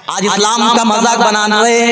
آج اسلام کا مذاق بنانا ہے،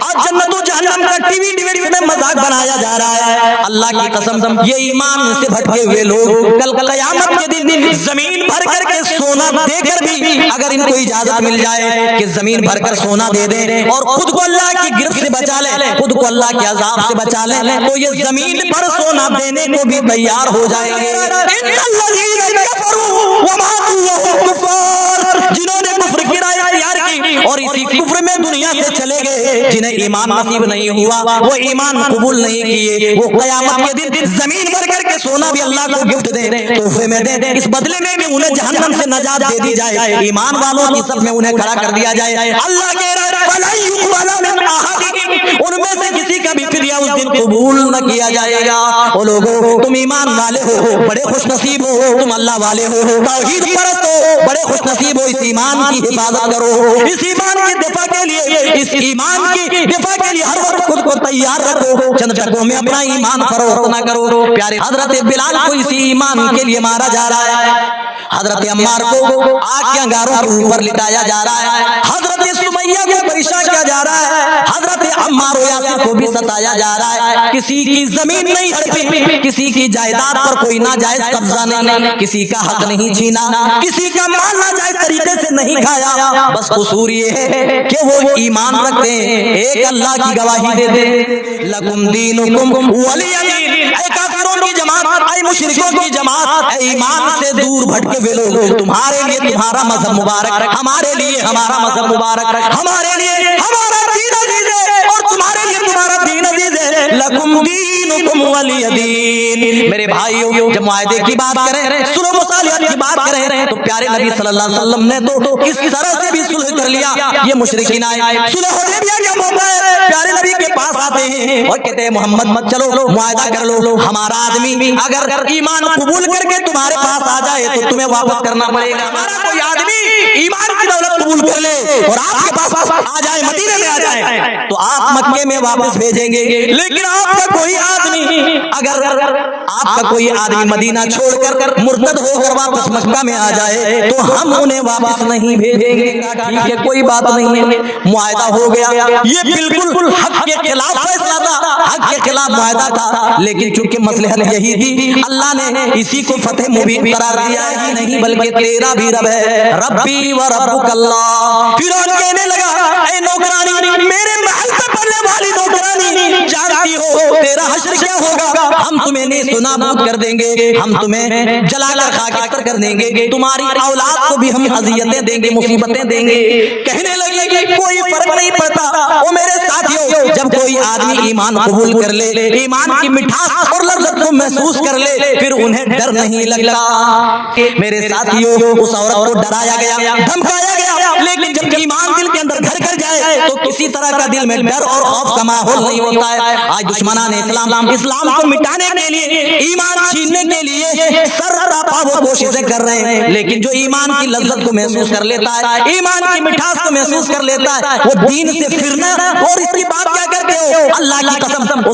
آج جنت و جہنم کا ٹی وی میں مذاق بنایا جا رہا ہے۔ اللہ کی قسم یہ ایمان سے بھٹکے ہوئے لوگ کل قیامت کے دن زمین بھر کر کے سونا دے کر بھی اگر ان کو اجازت مل جائے کہ زمین بھر کر سونا دے دیں اور خود کو اللہ کی گرفت سے بچا لیں، خود کو اللہ کے عذاب سے بچا لیں، تو یہ زمین پر سونا دینے کو بھی تیار ہو جائیں گے۔ ان الذین کفروا وماتوا وهم کفار، جنہوں نے کفر کی رائے اختیار کی اور اسی کفر میں دنیا سے چلے گئے، جنہیں ایمان نصیب نہیں ہوا، وہ ایمان قبول نہیں کیے، وہ قیامت کے دن زمین بھر کر کے سونا بھی اللہ کو گفٹ دیں، تحفے میں دیں، اس بدلے میں بھی انہیں جہنم سے نجات دے دی جائے، ایمان والوں کی صف میں انہیں کھڑا کر دیا جائے۔ اللہ کہہ رہا ہے فَلَن يُقْبَلَ مِنْ أَحَدِهِمْ، ان میں سے کسی کا بھی فدیہ اس دن قبول نہ کیا جائے گا۔ او لوگو تم ایمان والے ہو، بڑے خوش نصیب ہو، تم اللہ والے ہو، توحید پرست ہو، بڑے خوش نصیب ہو، اس ایمان کی حفاظت کرو، اس ایمان کی دفاع کے لیے، اس ایمان کی دفاع کے لیے ہر وقت خود کو تیار رکھو، چند ٹکوں میں اپنا ایمان فروخت نہ کرو۔ پیارے حضرت بلال کو اسی ایمان کے لیے مارا جا رہا ہے، حضرت عمار کو آگ کے انگاروں کے اوپر لٹایا جا رہا ہے، حضرت سمیہ کو پریشان کیا جا رہا ہے، حضرت عمار و یاسر کو بھی ستایا جا رہا ہے۔ کسی کی زمین نہیں ہڑپی، کسی کی جائیداد پر کوئی ناجائز قبضہ نہیں، کسی کا حق نہیں چھینا، کسی کا مال ناجائز طریقے سے نہیں کھایا، بس قصور یہ ہے کہ وہ ایمان رکھتے ہیں، ایک اللہ کی گواہی دیتے ہیں، لکم دینکم ولی دین۔ اے کافروں کی جماعت، اے مشرکوں کی جماعت، اے ایمان سے دور بھٹکے ہوئے لوگ، تمہارے لیے تمہارا مذہب مبارک، ہمارے لیے ہمارا مذہب مبارک، ہمارے لیے ہمارا دین عزیز ہے اور تمہارے لیے تمہارا دین عزیز ہے، لکم دینکم ولی دین۔ میرے بھائیو، جب معاہدے کی بات کریں، صلح و مصالحت کی بات کریں، تو پیارے نبی صلی اللہ علیہ وسلم نے تو اس طرح سے بھی صلح کر لیا۔ یہ مشرکین آئے، صلح حدیبیہ کا موقع ہے، پیارے نبی کے پاس آتے ہیں اور کہتے ہیں محمد چلو معاہدہ کر لو، ہمارا آدمی اگر ایمان قبول کر کے تمہارے پاس آ جائے تو تمہیں واپس کرنا پڑے گا۔ ہمارا کوئی آدمی ایمان کی دولت قبول کر لے اور آپ کے پاس آ جائے، مدینے میں آ جائے، تو آپ مکے میں واپس بھیجیں گے، لیکن آپ کا کوئی آدمی اگر آپ کا کوئی آدمی مدینہ چھوڑ کر مرتد ہو کر واپس مکہ میں آ جائے تو ہم انہیں واپس نہیں بھیجیں گے۔ ٹھیک ہے، کوئی بات نہیں، معاہدہ ہو گیا۔ یہ بالکل حق کے خلاف فیصلہ تھا، حق کے خلاف معاہدہ تھا، لیکن چونکہ مصلحت یہی تھی، اللہ نے اسی کو فتح مبین قرار دیا ہی نہیں بلکہ تیرا بھی رب ہے، ربی و ربک اللہ۔ فرعون کہنے لگا اے نوکرانی، میرے محل پہ پڑنے والی نوکرانی، جانتی ہو تیرا حشر کیا ہوگا؟ ہم تمہیں نیست و نابود کر دیں گے، ہم تمہیں جلا کر خاکستر کر دیں گے، تمہاری اولاد کو بھی ہم اذیتیں دیں گے، مصیبتیں دیں گے۔ کہنے لگے کوئی فرق نہیں پڑتا۔ او میرے ساتھیو، جب کوئی آدمی ایمان قبول کر لے، ایمان کی مٹھاس اور لذت کو محسوس کر لے، پھر انہیں ڈر نہیں لگتا۔ میرے ساتھیو، اس عورت کو ڈرایا گیا، دھمکایا گیا، لیکن جب ایمان دل کے اندر گھر کر جائے تو کسی طرح کا دل میں ڈر اور خوف کا ماحول نہیں ہوتا ہے۔ آج دشمنان اسلام کو مٹانے کے لیے، ایمان چھیننے کے لیے سرراپا وہ کوششیں کر رہے ہیں، لیکن جو ایمان کی لذت کو محسوس کر لیتا ہے، ایمان کی مٹھاس کو محسوس کر لیتا ہے، وہ دین سے پھرنا اور اس کی بات کیا کرتے ہو؟ اللہ کی قسم،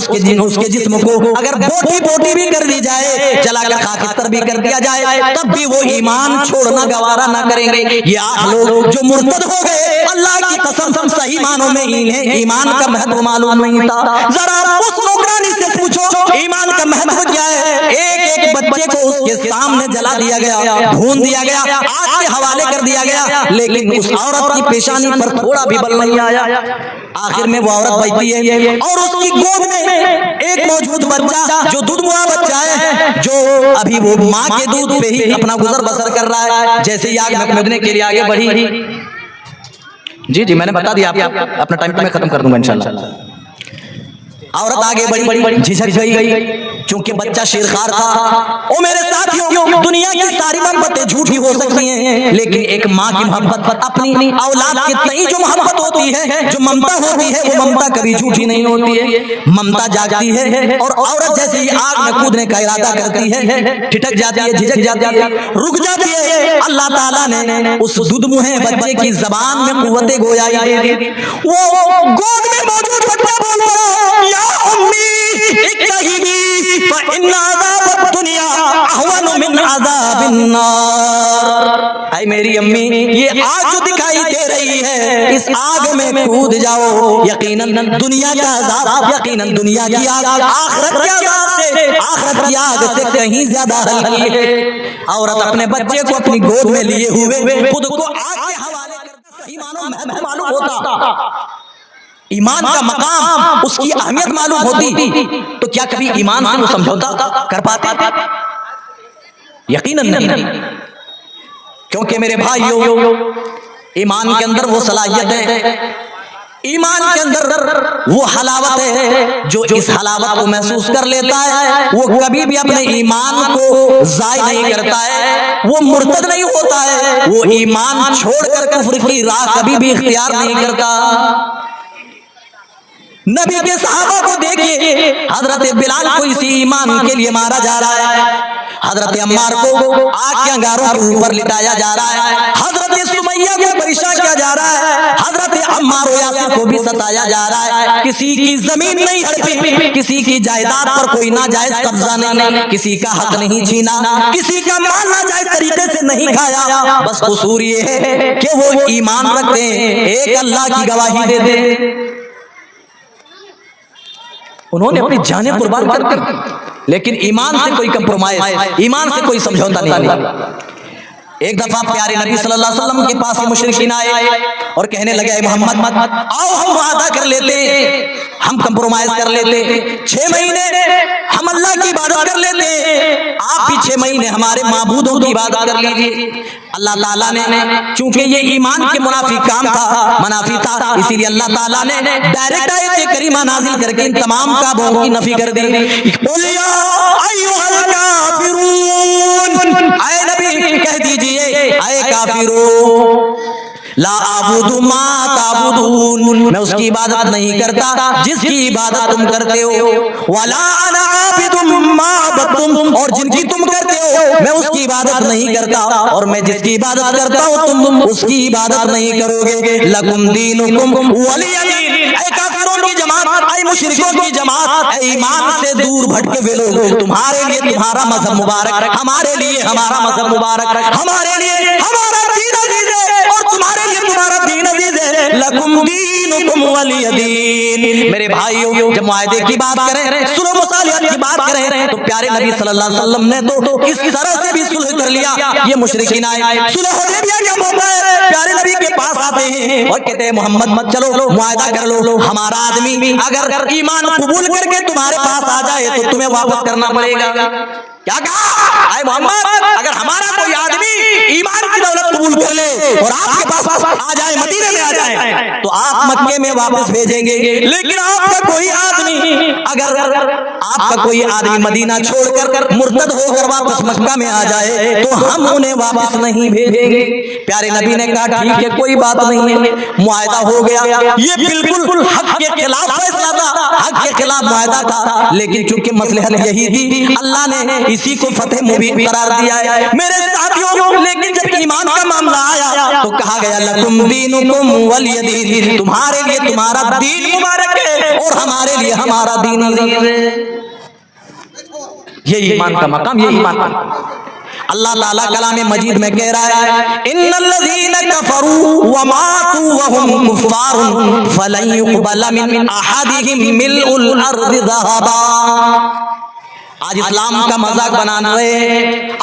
اس کے جسم کو اگر بوٹی بھی کر دی جائے، جلا کر خاکستر بھی کر دیا جائے، تب بھی وہ ایمان چھوڑنا گوارا نہ کریں گے۔ یہ آپ لوگ جو مرتد ہو گئے، اللہ کی قسم صحیح معنوں میں انہیں ایمان کا مہتو معلوم نہیں تھا۔ ذرا اس نوکرانی سے پوچھو ایمان کا مہتو کیا ہے؟ ایک بچے کو اس کے سامنے جلا دیا گیا، بھون دیا گیا، آگ کے حوالے کر دیا گیا، لیکن اس عورت کی پیشانی پر تھوڑا بھی بل نہیں آیا۔ آخر میں وہ عورت بچتی ہے اور اس کی گود میں ایک موجود بچہ جو دودھ موا بچہ ہے، جو ابھی وہ ماں کے دودھ پہ ہی اپنا گزر بسر کر رہا ہے۔ جیسے ہی آگ میں کودنے کے لیے آگے بڑھی، جی میں نے بتا دیا آپ کو، اپنا ٹائم میں ختم کر دوں گا انشاءاللہ۔ عورت آگے بڑی، جھجک گئی، چونکہ بچہ شیرخوار تھا۔ او میرے ساتھیوں، دنیا کی ساری محبتیں جھوٹی ہو سکتی ہیں، لیکن ایک ماں کی محبت، اپنی اولاد کے تئیں جو محبت ہوتی ہے، جو ممتا ہوتی ہے، وہ ممتا کبھی جھوٹی نہیں ہوتی ہے۔ ممتا جاگتی ہے اور عورت جیسے ہی آگ میں کودنے کا ارادہ کرتی ہے، ٹھٹک جاتی ہے، جھجک جاتی ہے، رک جاتی ہے۔ اللہ تعالیٰ نے اس دودھ منہ بچے کی زبان میں قوت گویائی دے دی۔ وہ گود میں موجود بچہ بول رہا یا امی اکتہیبی، فإن عذاب الدنيا أهون من عذاب النار. اے میری امی، یہ آگ جو دکھائی دے رہی ہے، اس آگ میں کود جاؤ، یقیناً دنیا کا عذاب، یقیناً دنیا کی آگ آخرت کے عذاب سے، آخرت کی آگ سے کہیں زیادہ ہلکی ہے. عورت اپنے بچے کو اپنی گود میں لیے ہوئے خود کو آگ کے حوالے کرتا، صحیح معنوں معلوم ہوتا، ایمان کا مقام، اس کی اہمیت معلوم ہوتی، تو کیا کبھی ایمان سے وہ سمجھوتا کر پاتے؟ یقیناً نہیں. کیونکہ میرے بھائیو، ایمان کے اندر وہ صلاحیت ہے، ایمان کے اندر وہ حلاوت ہے، جو اس حلاوت کو محسوس کر لیتا ہے وہ کبھی بھی اپنے ایمان کو ضائع نہیں کرتا ہے، وہ مرتد نہیں ہوتا ہے، وہ ایمان چھوڑ کر کفر کی راہ کبھی بھی اختیار نہیں کرتا. نبی کے صحابہ کو دیکھیے، حضرت بلال کو اسی ایمان کے لیے مارا جا رہا ہے، حضرت عمار کو آگ کے انگاروں کے اوپر لٹایا جا رہا ہے، حضرت سمیہ کو پریشان کیا جا رہا ہے، حضرت عمار و یاسر کو بھی ستایا جا رہا ہے. کسی کی زمین نہیں ہڑپی، کسی کی جائیداد پر کوئی ناجائز قبضہ نہیں، کسی کا حق نہیں چھینا، کسی کا مال ناجائز طریقے سے نہیں کھایا. بس قصور یہ ہے کہ وہ ایمان رکھتے ہیں، ایک اللہ کی گواہی دیتے ہیں. انہوں نے اپنی جانیں قربان کر دی، لیکن ایمان سے کوئی کمپرومائز، ایمان سے کوئی سمجھوتا نہیں. ایک دفعہ پیارے نبی صلی اللہ علیہ وسلم کے پاس مشرکین آئے اور کہنے لگے، اے محمد آؤ ہم وعدہ کر لیتے، ہم کمپرومائز کر لیتے، 6 مہینے ہم اللہ کی عبادت کر لیتے، آپ بھی 6 مہینے ہمارے معبودوں کی عبادت کر لیجیے. اللہ تعالیٰ نے، چونکہ یہ ایمان کے منافی کام تھا، منافی تھا، اسی لیے اللہ تعالیٰ نے ڈائریکٹ آیت کریمہ نازل کر کے ان تمام کعبوں کی نفی کر دی. قل یا ایھا الکافرون، اے نبی کہہ دیجئے، اے کافرو، لا اعبد ما تعبدون، میں اس کی عبادت نہیں کرتا جس کی عبادت تم کرتے ہو، ولا انا عابد ما عبدتم، اور جن کی تم کرتے ہو میں اس کی عبادت نہیں کرتا، اور میں جس کی عبادت کرتا ہوں تم اس کی عبادت نہیں کرو گے. لکم دینکم ولی دین. اے کافروں کی جماعت، اے مشرکوں کی جماعت، اے ایمان سے دور بھٹکے ہوئے لوگ، تمہارے لیے تمہارا مذہب مبارک، ہمارے لیے ہمارا مذہب مبارک، ہمارے لیے ہمارا دین عزیز ہے اور تمہارے لیے تمہارا دین عزیز ہے. لکم دینکم ولی دین. میرے بھائیو، جب معاہدے کی بات کریں، صلح و صالحیت کی بات کریں، تو پیارے نبی صلی اللہ علیہ وسلم نے تو اس طرح سے بھی صلح کر لیا. یہ مشرکین آئے، صلح حدیبیہ کا موقع ہے، پیارے نبی کے پاس آتے ہیں اور کہتے ہیں محمد چلو معاہدہ کر لو، ہمارا آدمی اگر ایمان قبول کر کے تمہارے پاس آ جائے تو تمہیں واپس کرنا پڑے گا. کیا کہا؟ اے محمد، اگر ہمارا کوئی آدمی ایمان کی دولت قبول کر لے اور آپ کے پاس آ جائے، مدینے میں آ جائے، تو آپ مکے میں واپس بھیجیں گے، لیکن آپ کا کوئی آدمی، اگر آپ کا کوئی آدمی مدینہ چھوڑ کر مرتد ہو کر واپس مکہ میں آ جائے تو ہم انہیں واپس نہیں بھیجیں گے. پیارے نبی نے کہا ٹھیک ہے، کوئی بات نہیں، معاہدہ ہو گیا. یہ بالکل حق کے خلاف فیصلہ تھا، حق کے خلاف معاہدہ تھا، لیکن چونکہ مصلحت یہی تھی، اللہ نے اسی کو فتح مبین قرار دیا ہے. میرے ساتھیوں، لیکن جب ایمان کا معاملہ آیا تو کہا گیا لکم دینکم ولی دین، تمہارے لیے تمہارا دین مبارک ہے اور ہمارے لیے ہمارا دین عزیز ہے. یہ ایمان کا مقام، یہ ایمان کا مقام. اللہ تعالیٰ کلام مجید میں کہہ رہا ہے، ان الذین کفروا وماتوا وهم کفار فلن يقبل من احدهم ملء الارض ذهبا. آج اسلام کا مذاق بنانا ہے،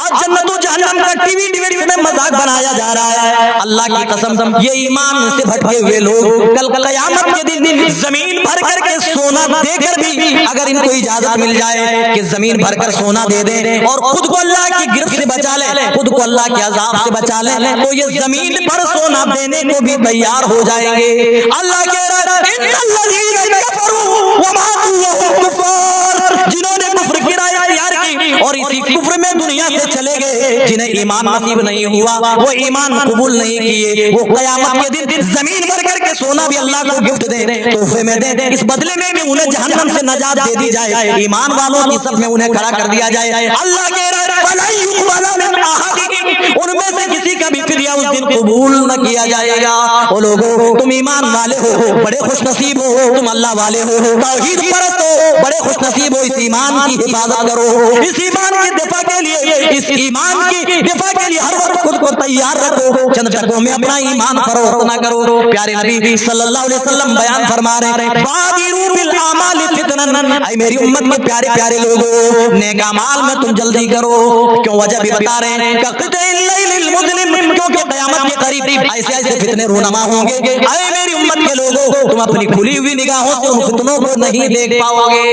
آج جنت و جہنم کا ٹی وی میں مذاق بنایا جا رہا ہے. اللہ کی قسم، یہ ایمان سے بھٹکے ہوئے لوگ کل قیامت کے دن زمین بھر کر کے سونا دے کر بھی، اگر ان کو اجازت مل جائے کہ زمین بھر کر سونا دے دیں اور خود کو اللہ کی گرفت سے بچا لے، خود کو اللہ کے عذاب سے بچا لے، تو یہ زمین پر سونا دینے کو بھی تیار ہو جائیں گے. اللہ کہہ رہا ہے ان الذین کفروا وماتوا وهم کفار، جنہوں نے کفر کی رائے اختیار کی اور اسی کفر میں دنیا سے چلے گئے، جنہیں ایمان نصیب نہیں ہوا، وہ ایمان قبول نہیں کیے، وہ قیامت کے دن زمین بھر کر کے کہ سونا بھی اللہ کو گفٹ دیں، تحفے میں دیں، اس بدلے میں کہ انہیں جہنم سے نجات دے دی جائے، ایمان والوں کی صف میں انہیں کھڑا کر دیا جائے۔ اللہ کہہ رہا ہے فَلَن يُقْبَلَ مِنْ أَحَدِهِمْ، ان میں سے کسی کا بھی فدیہ اس دن قبول نہ کیا جائے گا۔ او لوگو، تم ایمان والے ہو، بڑے خوش نصیب ہو، تم اللہ والے ہو، توحید پرست ہو، بڑے خوش نصیب ہو، اس ایمان کی حفاظت کرو، اس ایمان کی دفاع کے لیے، اس ایمان کی دفاع کے لیے ہر وقت خود کو تیار رکھو، چند ٹکوں میں اپنا ایمان فروخت نہ کرو۔ پیارے نبی صلی اللہ علیہ وسلم بیان فرما رہے ہیں بادروا بالاعمال فتنا، اے میری امت کے پیارے پیارے لوگو، نیک اعمال میں تم جلدی کرو۔ کیوں؟ وجہ بھی بتا رہے ہیں کقطع اللیل المظلم، کیونکہ قیامت کے قریب ایسے ایسے فتنے رونما ہوں گے، اے میری امت کے لوگوں، تم اپنی کھلی ہوئی نگاہوں سے ان فتنوں کو نہیں دیکھ پاؤ گے۔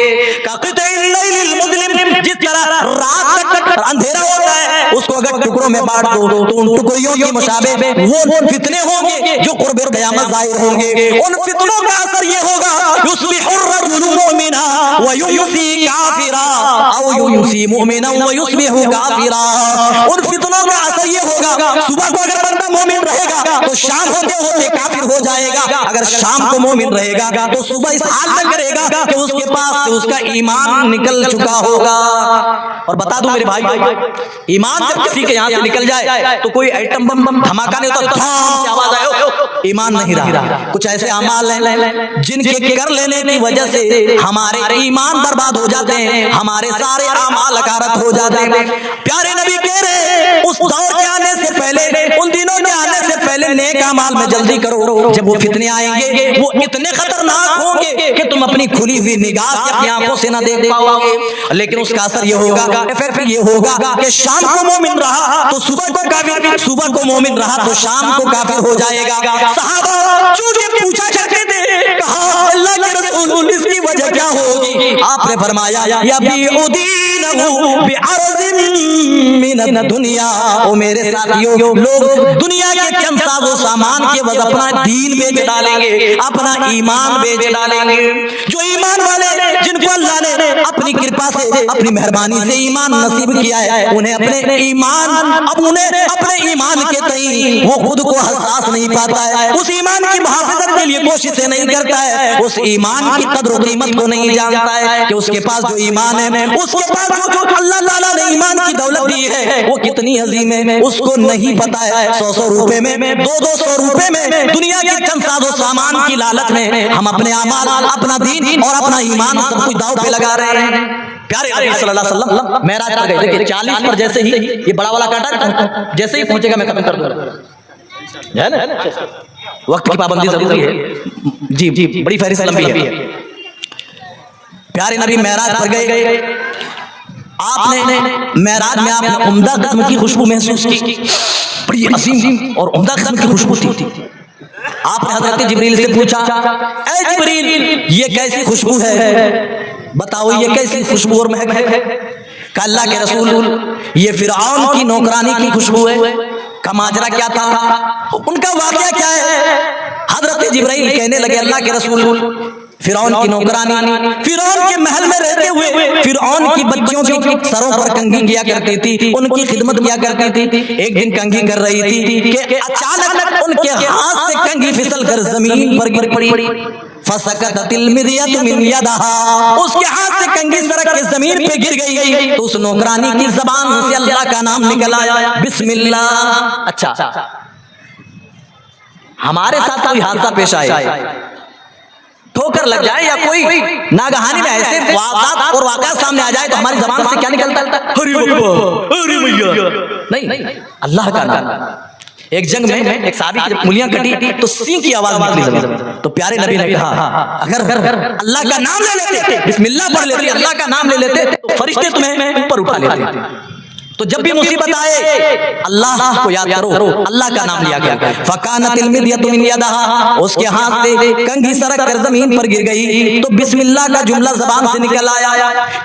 کقطع اللیل المظلم، جس طرح رات تک اندھیرا ہوتا ہے، اس کو اگر ٹکڑوں میں بانٹ دو تو ان ٹکڑیوں کے مشابہ وہ فتنے ہوں گے جو قرب قیامت ظاہر ہوں گے۔ ان فتنوں کا اثر یہ ہوگا یصبح الرجل مؤمنا ویمسی کافرا او یمسی مؤمنا ویصبح کافرا، ان فتنوں کا اثر یہ ہوگا صبح کو اگر بندہ مومن رہے گا تو شام ہوتے ہوتے کافر ہو جائے گا، اگر شام کو مومن رہے گا تو صبح اس حال میں کرے گا کہ اس کے پاس سے اس کا ایمان نکل چکا ہوگا۔ اور بتا دوں میرے بھائی، ایمان جب کسی کے یہاں سے نکل جائے تو کوئی ایٹم بم دھماکہ نہیں ہوتا، دھام سے آواز آئے، ایمان نہیں رہا۔ کچھ ایسے اعمال ہیں جن کے کر لینے کی وجہ سے ہمارے ایمان برباد ہو جاتے ہیں، ہمارے سارے اعمال اکارت ہو جاتے ہیں۔ پیارے نبی کہہ رہے اس دور کے آنے سے پہلے، ان دنوں کے آنے سے پہلے نیک اعمال میں جلدی کرو، جب وہ فتنے آئیں گے وہ اتنے خطرناک ہوں گے کہ تم اپنی کھلی ہوئی نگاہ سے اپنی آنکھوں سے نہ دیکھ پاؤ گے، لیکن اس کا اثر یہ ہوگا، ایفیکٹ یہ ہوگا کہ شام کو مومن رہا تو صبح کو کافر، صبح کو مومن رہا تو شام کو کافر ہو جائے گا۔ صحابہ چونکہ پوچھا کرتے تھے، کہا اللہ کے رسول اس کی وجہ کیا ہوگی؟ آپ نے فرمایا یبیع دینہ بعرض من الدنیا، او میرے ساتھیوں، لوگ دنیا کے چند ساز و سامان کے وجہ اپنا دین بیچ ڈالیں گے، اپنا ایمان بیچ ڈالیں گے۔ جو ایمان والے جن کو اللہ نے اپنی کرپا سے، اپنی مہربانی سے ایمان نصیب کیا ہے، انہیں اپنے ایمان، اب انہیں اپنے ایمان کے تئیں وہ خود کو حساس نہیں پاتا ہے، اس ایمان کی محافظت کے لیے کوششیں نہیں کرتا ہے، اس ایمان کی قدر و قیمت کو نہیں جانتا ہے کہ اس کے پاس جو ایمان ہے، اس کے پاس جو اللہ تعالیٰ نے ایمان کی دولت دی ہے وہ کتنی عظیم ہے، اس کو نہیں پتا ہے۔ 100 روپے میں، 200 روپے میں، دنیا کے چند ساز و سامان کی لالچ میں ہم اپنے اعمال، اپنا دین اور اپنا ایمان سب کچھ داؤ پہ لگا رہے ہیں۔ پیارے نبی صلی اللہ علیہ وسلم معراج پر گئے، دیکھیں 40 پر جیسے ہی یہ بڑا والا کانٹا جیسے ہی پہنچے گا میں ختم کر دوں گا، ہے نا؟ وقت کی پابندی ضروری ہے، جی بڑی فہرست لمبی ہے۔ پیارے نبی معراج پر گئے، آپ نے معراج میں آپ نے عمدہ قسم کی خوشبو محسوس کی، بڑی عظیم اور عمدہ قسم کی خوشبو تھی۔ آپ نے حضرت جبریل سے پوچھا، اے جبریل یہ کیسی خوشبو ہے، بتاؤ یہ کیسی خوشبو اور مہک ہے؟ کہ اللہ کے رسول یہ فرعون کی نوکرانی کی خوشبو ہے۔ کا ماجرا کیا تھا، ان کا واقعہ کیا ہے؟ حضرت جبرائیل کہنے لگے اللہ کے رسول فرعون کی نوکرانی، فرعون کے محل میں رہتے ہوئے فرعون کی بچیوں کی سروں پر کنگھی کیا کرتی تھی، ان کی خدمت کیا کرتی تھی۔ ایک دن کنگھی کر رہی تھی کہ اچانک ان کے ہاتھ سے کنگھی پھسل کر زمین پر گر پڑی، فسقطت المدیۃ من یدہا، اس کے ہاتھ سے کنگھی سرک کے زمین پہ گر گئی تو اس نوکرانی کی زبان سے اللہ کا نام نکل آیا، بسم اللہ۔ اچھا ہمارے ساتھ کوئی حادثہ پیش آئے، ٹھوکر لگ جائے یا کوئی ناگہانی میں ایسے واقعات اور واقعات سامنے آ جائے تو ہماری زبان سے کیا نکلتا ہے؟ ہری بابا، ہری میاں، نہیں، اللہ کا نام۔ ایک جنگ میں ایک صحابی کی جب انگلیاں کٹی تو سینگ کی آواز نکلی، تو پیارے نبی نے کہا اگر اللہ کا نام لے لیتے، بسم اللہ پڑھ لیتے، اللہ کا نام لے لیتے تو فرشتے تمہیں اوپر اٹھا لیتے۔ تو جب بھی مصیبت آئے اللہ کو یاد کرو، اللہ کا نام لیا گیا۔ فکانت المدیۃ من یدہا، اس کے ہاتھ سے کنگھی سرک کر زمین پر گر گئی تو بسم اللہ کا جملہ زبان سے نکل آیا۔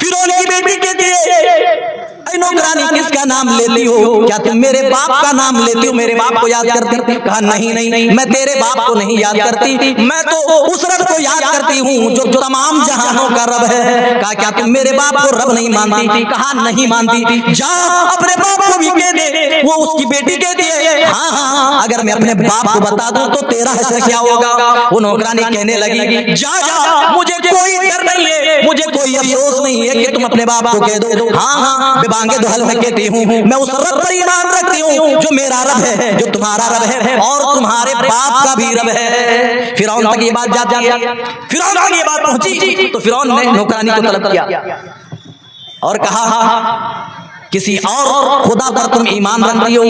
فرعون کی بیٹی کہتی ہے اے نوکرانی کس کا نام لیتی ہو؟ کیا تم میرے باپ کا نام لیتی ہو؟ میرے باپ کو یاد کرتی؟ کہا نہیں میں تیرے باپ کو نہیں یاد کرتی، میں تو اس رب کو یاد کرتی ہوں جو تمام جہانوں کا رب ہے۔ کہا کیا تم میرے باپ کو رب نہیں مانتی؟ کہا نہیں مانتی۔ جا اپنے باپ کو بھی کہہ دے۔ وہ اس کی بیٹی کہتی ہے ہاں اگر میں اپنے باپ کو بتا دوں تو تیرا حشر کیا ہوگا؟ وہ نوکرانی کہنے لگی جا مجھے کوئی ڈر نہیں ہے، مجھے کوئی افسوس نہیں ہے کہ تم اپنے باپ کو کہہ دو۔ ہاں بے بانگے دہل میں کہتی ہوں میں اس رب پر ایمان رکھتی ہوں جو میرا رب ہے، جو تمہارا رب ہے اور تمہارے باپ کا بھی رب ہے۔ فرعون تک یہ بات جاتی ہے، فرعون تک یہ بات پہنچی تو فرعون نے نوکرانی کو طلب کیا اور کہا کسی اور خدا پر تم ایمان رکھتی ہو؟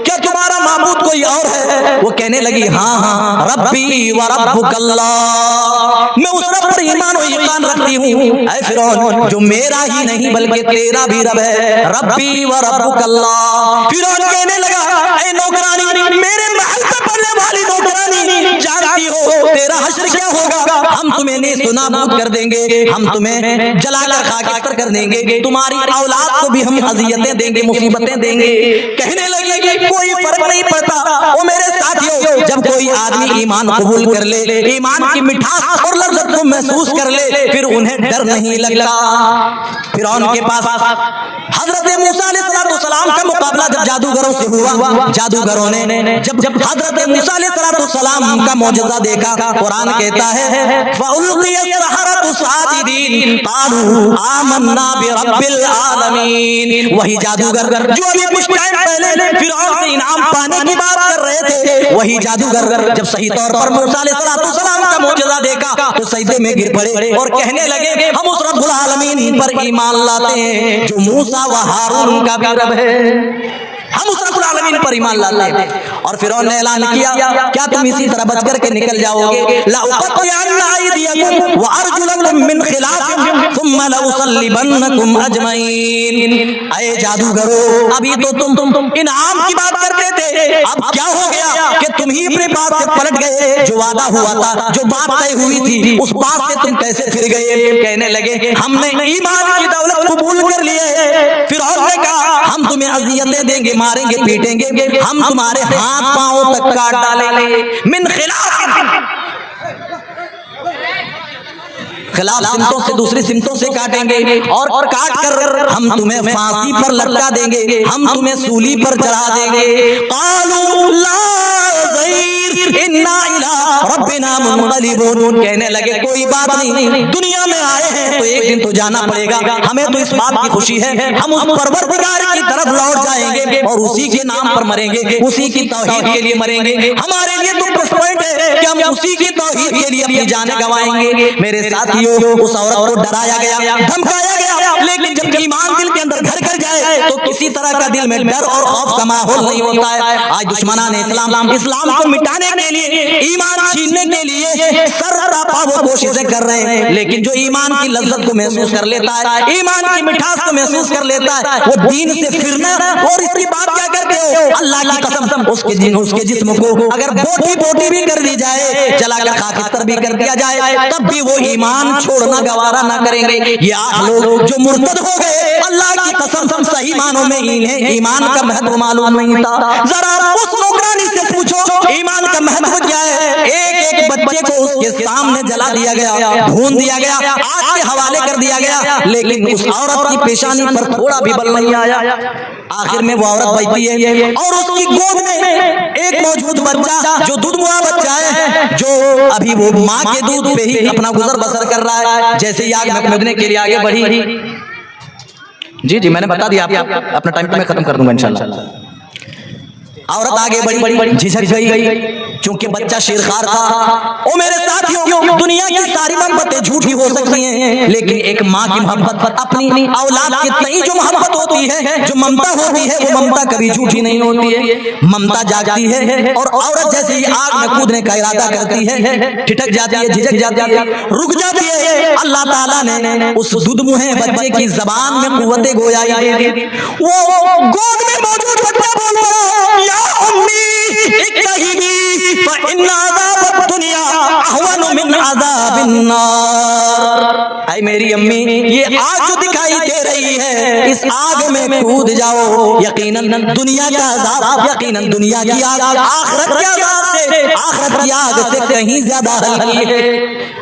کیا تمہارا معبود کوئی اور ہے؟ وہ کہنے لگی ہاں ربی و ربک اللہ، میں اس رب پر ایمان و یقین رکھتی ہوں اے فرعون جو میرا ہی نہیں بلکہ تیرا بھی رب ہے، ربی و ربک اللہ۔ فرعون کہنے لگا اے نوکرانی، میرے محل پہ پڑنے والی نوکرانی، جانتی ہو تیرا حشر کیا ہوگا؟ ہم تمہیں نیست و نابود کر دیں گے، ہم تمہیں جلا کر خاکستر کر دیں گے، تمہاری اولاد کو بھی ہم اذیتیں دیں گے، مصیبتیں دیں گے۔ کہنے لگے کوئی فرق نہیں پڑتا او میرے ساتھیوں، جب کوئی آدمی ایمان قبول کر لے، ایمان کی مٹھاس اور لذت کو محسوس کر لے، پھر انہیں ڈر نہیں لگتا۔ فرعون کے پاس حضرت موسیٰ علیہ السلام کا مقابلہ جب جادوگروں سے ہوا، جادوگروں نے جب حضرت موسیٰ علیہ السلام کا معجزہ دیکھا، قرآن کہتا ہے فَأُلْقِيَ السَّحَرَةُ سَاجِدِينَ قَالُوا آمَنَّا بِرَبِّ الْعَالَمِينَ۔ وہی جادوگر جو ابھی کچھ ٹائم پہلے فرعون سے انعام پانے کی بات کر رہے تھے، وہی جادوگر جب صحیح طور پر موسیٰ علیہ السلام کا معجزہ دیکھا تو سجدے میں گر پڑے اور کہنے لگے ہم اس رب العالمین پر ایمان لاتے ہیں جو موسیٰ و ہارون کا بھی رب ہے، ہم اس رب العالمین پر ایمان لاتے ہیں۔ اور فرعون نے اعلان کیا کیا تم اسی طرح بچ کر کے نکل جاؤ گے؟ لَأُقَطِّعَنَّ أَيْدِيَكُمْ وَأَرْجُلَكُمْ مِنْ خِلَافٍ ثُمَّ لَأُصَلِّبَنَّكُمْ أَجْمَعِينَ۔ اے جادوگرو ابھی تو تم انعام کی بات کرتے تھے، اب کیا ہو گیا کہ تم ہی اپنے بات سے پلٹ گئے؟ جو وعدہ ہوا تھا، جو بات طے ہوئی تھی، اس بات سے تم کیسے پھر گئے؟ کہنے لگے ہم نے ایمان کی دولت قبول کر لی ہے۔ فرعون نے کہا ہم تمہیں اذیتیں دیں گے، ماریں گے، پیٹیں گے، ہم تمہارے ہاتھ پاؤں تک کاٹ ڈالیں گے، من خلاف سمتوں سے دوسری سمتوں سے کاٹیں گے اور کاٹ کر ہم تمہیں پھانسی پر لٹکا دیں گے، ہم تمہیں سولی پر چڑھا دیں گے۔ قالوا لا ضیر انا الی ربنا منقلبون۔ کہنے لگے کوئی بات نہیں، دنیا میں آئے ہیں تو ایک دن تو جانا پڑے گا، ہمیں تو اس بات کی خوشی ہے ہم اس پروردگار کی طرف لوٹ جائیں گے اور اسی کے نام پر مریں گے، اسی کی توحید کے لیے مریں گے۔ ہمارے لیے تو پلس پوائنٹ ہے کہ ہم اسی کی توحید کے لیے اپنی جانیں گنوائیں گے۔ میرے ساتھیوں اس عورت کو ڈرایا گیا، دھمکایا گیا، لیکن جب ایمان دل کے اندر گھر کر جائے تو کسی طرح کا دل میں ڈر اور خوف کا ماحول نہیں ہوتا ہے۔ آج دشمنان اسلام کو مٹانے کے لیے، ایمان چھیننے کے لیے سر راپا وہ کوششیں کر رہے ہیں، لیکن جو ایمان کی لذت کو محسوس کر لیتا ہے، ایمان کی مٹھاس کو محسوس کر لیتا ہے، وہ دین سے پھرنا اور اس کی بات کیا کرتے ہو؟ اللہ کی قسم اس کے جسم کو اگر بوٹی بھی کر دی جائے، جلا کر خاکستر بھی کر دیا جائے، تب بھی وہ ایمان چھوڑنا گوارا نہ کریں گے۔ یہ آٹھ لوگ جو مرتد ہو گئے، اللہ کی قسم صحیح معنوں میں انہیں ایمان کا مہتو معلوم نہیں تھا۔ ذرا اس نوکرانی سے پوچھو ایمان کا مہتو کیا ہے؟ ایک بچے کو اس کے سامنے جلا دیا گیا، بھون دیا گیا، آگ کے حوالے کر دیا گیا، لیکن اس عورت کی پیشانی پر تھوڑا بھی بل نہیں آیا۔ آخر میں وہ عورت بچتی ہے اور اس کی گود میں ایک موجود بچہ جو دودھوا بچہ ہے، جو ابھی وہ ماں کے دودھ پہ ہی اپنا گزر بسر کر رہا ہے۔ جیسے ہی آگ کودنے کے لیے آگے بڑھی، جی میں نے بتا دیا آپ کو، اپنا ٹائم میں ختم کر دوں گا انشاءاللہ۔ عورت آگے بڑی، جھجک گئی چونکہ بچہ شیرخوار تھا۔ او میرے ساتھیوں، دنیا کی ساری محبتیں جھوٹی ہو سکتی ہیں، لیکن ایک ماں کی محبت، اپنی اولاد کے تئیں جو محبت ہوتی ہے، جو ممتا ہوتی ہے، وہ ممتا کبھی جھوٹی نہیں ہوتی ہے۔ ممتا جاگتی ہے اور عورت جیسے ہی آگ میں کودنے کا ارادہ کرتی ہے، ٹھٹک جاتی ہے، جھجک جاتی ہے، رک جاتی ہے۔ اللہ تعالیٰ نے اس دودھ-مہے بچے کی زبان میں قوت گویائی دے دی۔ وہ گود میں موجود بچہ بولتا ہے یا امی اکتہیبی فإن عذاب الدنیا اہون من عذاب النار۔ اے میری امی یہ آگ جو دکھائی دے رہی ہے اس آگ میں کود جاؤ، یقیناً دنیا کا عذاب، یقیناً دنیا کی آگ آخرت کے عذاب سے، آخرت کی آگ سے کہیں زیادہ ہلکی ہے۔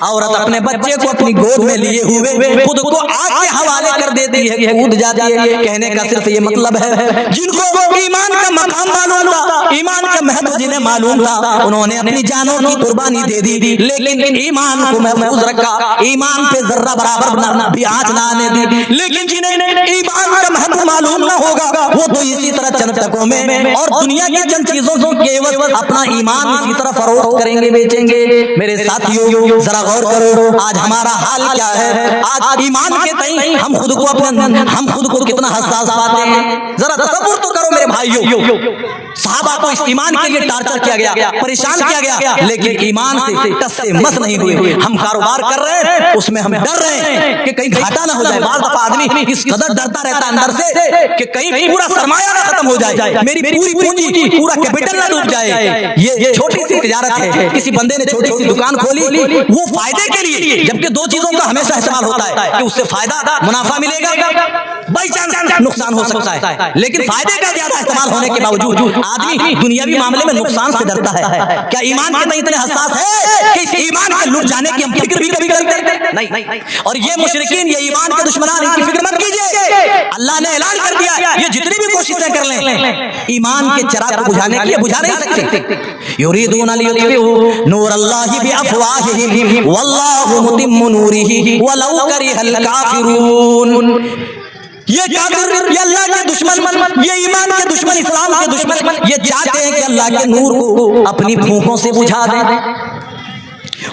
عورت اپنے بچے کو اپنی گود میں لیے ہوئے خود کو آگ کے حوالے کر دیتی ہے، کود جاتی ہے۔ کہنے کا صرف یہ مطلب ہے جن کو ایمان کا مقام معلوم تھا، ایمان کا مہتو جنہیں معلوم تھا، انہوں نے اپنی جانوں کی قربانی دے دی، لیکن ایمان کو محفوظ رکھا، ایمان پہ ذرہ برابر بھی آنچ نہ آنے دی۔ لیکن جنہیں ایمان کا مہتو معلوم نہ ہوگا وہ تو اسی طرح چند ٹکوں میں اور دنیا کی چند چیزوں کے عوض اپنا ایمان اسی طرح فروخت کریں گے، بیچیں گے۔ میرے ساتھیوں ذرا غور کرو آج ہمارا حال کیا ہے، آج ایمان کے تئیں ہم خود کو کتنا حساس پاتے ہیں۔ ذرا تصور تو کرو میرے بھائیوں، صحابہ کو اس ایمان کے لیے ٹارچر کیا گیا، پریشان کیا گیا، لیکن ایمان سے ٹس سے مس نہیں ہوئے۔ ہم کاروبار کر رہے ہیں اس میں ہم ڈر رہے ہیں کہ کہیں گھاٹا نہ ہو جائے۔ بعض دفعہ آدمی اس قدر ڈرتا رہتا ہے اندر سے کہ کہیں پورا سرمایہ نہ ختم ہو جائے، میری پوری پونجی، پورا کیپٹل نہ ڈوب جائے۔ یہ چھوٹی سی تجارت ہے، کسی بندے نے چھوٹی سی دکان کھولی وہ فائدے کے لیے، جبکہ دو چیزوں کا ہمیشہ استعمال ہوتا ہے کہ اس سے فائدہ منافع ملے گا، بائی چانس نقصان ہو سکتا ہے، لیکن فائدے کا زیادہ استعمال ہونے کے باوجود آدمی دنیاوی معاملے میں نقصان سے ڈرتا ہے۔ کیا ایمان کے تئیں اتنے حساس ہے کہ اس ایمان کے لٹ جانے کی ہم فکر بھی کبھی کرتے ہیں؟ نہیں۔ اور یہ مشرکین، یہ ایمان کے دشمنان، ان کی فکر مت کیجئے، اللہ نے اعلان کر دیا یہ جتنی بھی کوششیں کر لیں ایمان کے چراغ کو بجھانے کی، بجھا نہیں سکتے۔ یریدون لیطفئوا نور اللہ بافواہہم واللہ متم نورہ ولو کرہ الکافرون۔ یہ کافر، یہ اللہ کے دشمن، یہ ایمان کے دشمن، اسلام کے دشمن، یہ چاہتے ہیں کہ اللہ کے نور کو اپنی پھونکوں سے بجھا دیں۔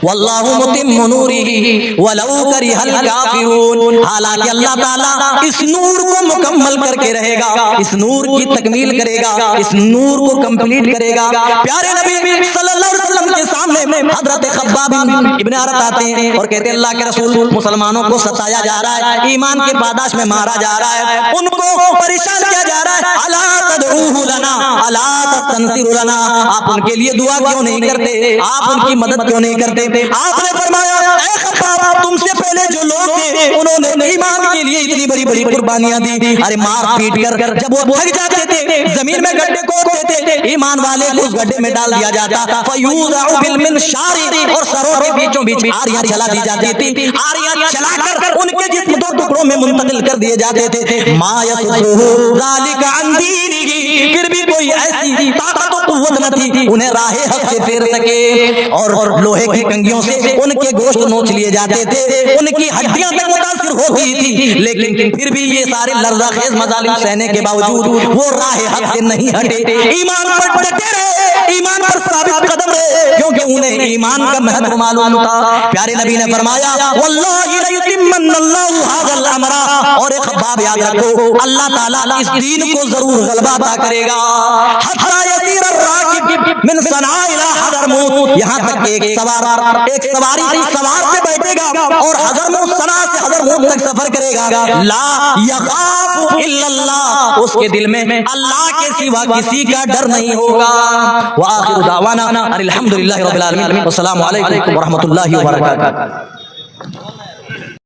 واللہ متم نورہ ولو کرہ الکافرون، حالانکہ اللہ تعالیٰ اس نور کو مکمل کر کے رہے گا، اس نور کی تکمیل کرے گا، اس نور کو کمپلیٹ کرے گا۔ پیارے نبی صلی اللہ علیہ وسلم کے سامنے حضرت خباب ابن عرط آتے ہیں اور کہتے ہیں اللہ کے رسول مسلمانوں کو ستایا جا رہا ہے، ایمان کے پاداش میں مارا جا رہا ہے، ان کو پریشان کیا جا رہا ہے، الا تدعوہ لنا الا تستنصر لنا، آپ ان کے لیے دعا کیوں نہیں کرتے، آپ ان کی مدد کیوں نہیں کرتے؟ آپ نے فرمایا اے خباب تم سے پہلے جو لوگ تھے انہوں نے ایمان کے لیے اتنی بڑی بڑی قربانیاں دی، ارے مار پیٹ کر جب وہ تھک جاتے تھے زمین میں گڈھے کھودتے تھے، ایمان والے کو اس گڈھے میں ڈال دیا جاتا، فیوضع بالمنشار، اور سروں کے بیچوں بیچ آریاں چلا دی جاتی تھی، آریاں چلا کر ان کے جسم دو ٹکڑوں میں منتقل کر دیے جاتے تھے۔ ما یصدہ ذالک عن دینہ، پھر بھی کوئی ایسی طاقت و قوت نہ تھی انہیں راہ حق سے پھیر سکے، اور لوہے کی کنگیوں سے ان کے گوشت نوچ لیے جاتے تھے، ان کی ہڈیاں تک متاثر ہوتی تھی، لیکن پھر بھی یہ سارے لرزہ خیز مظالم سہنے کے باوجود وہ راہ حق سے نہیں ہٹے، ایمان پر ڈٹے رہے، ایمان پر ثابت قدم رہے، کیونکہ انہیں ایمان کا مہتو معلوم تھا۔ پیارے نبی نے فرمایا واللہ لیتمن اللہ ھذا الامر، اور ایک خباب یاد رکھو اللہ تعالیٰ اس دین کو ضرور غلبہ عطا کرے گا، حتی یسیر الراکب من صنعاء الی حضرموت، یہاں تک کہ ایک سواری سوار پہ بیٹھے گا اور حضرموت صنعاء سے حضرموت تک سفر کرے گا، لا یخاف الا اللہ، اس کے دل میں اللہ کے سوا کسی کا ڈر نہیں ہوگا۔ وآخر دعوانا الحمدللہ رب العالمین، والسلام علیکم ورحمۃ اللہ وبرکاتہ۔